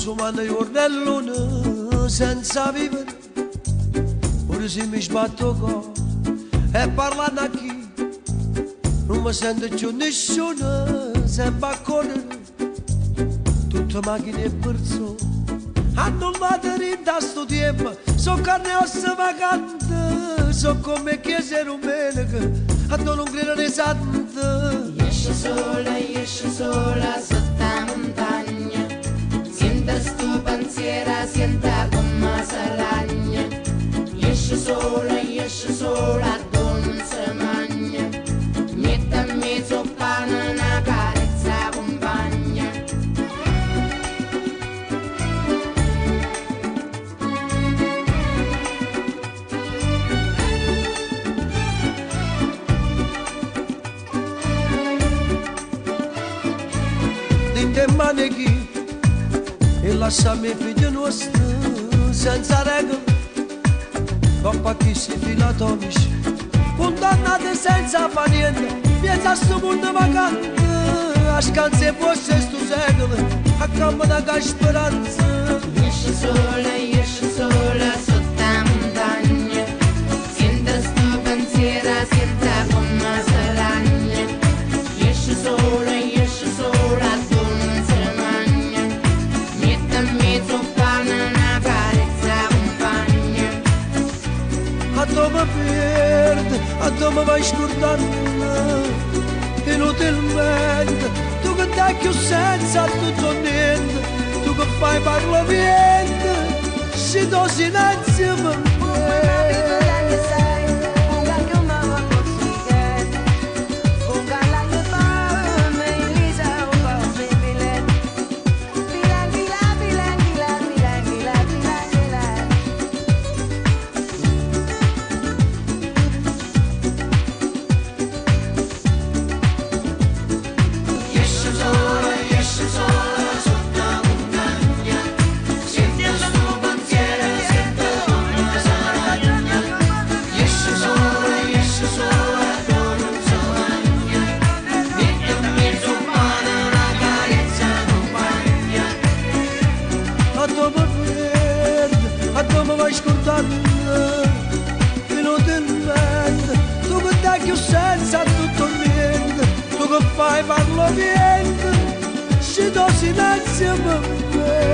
umano giornellone senza vivere. Ora se mi sbatto qua e parlando a chi non mi sento più nessuno, sembra a correre. Tutte macchine e persone hanno batteria in sto tempo, so carne e ossa vacante, so come chiese rumeniche, hanno non credo esatto. Esce sola sotto la montagna, senta sto pensiero, senta come si ragna. Esce sola, non si magna, mette a mezzo pane una carezza compagna. Dinte manichi e lasciami figlio nostro senza regole. Coppa chi si filatonici, condannate senza fare niente, piazza sto mondo vacante, a scanse fosse sto secolo, a campo da speranza. Esce sola sotto la montagna, senta sto pensiero, senta come si ragna. Esce sola, non si magna, mette a mezzo pane una carezza compagna. A dove perde, a dove vai scordando, inutilmente, tu che dai più senza tutto niente, tu che fai parlo niente, se do silenzio per me. A dove vai scordando, inutilmente, tu che dai più senza tutto niente, tu che fai parlo niente, se do silenzio per me.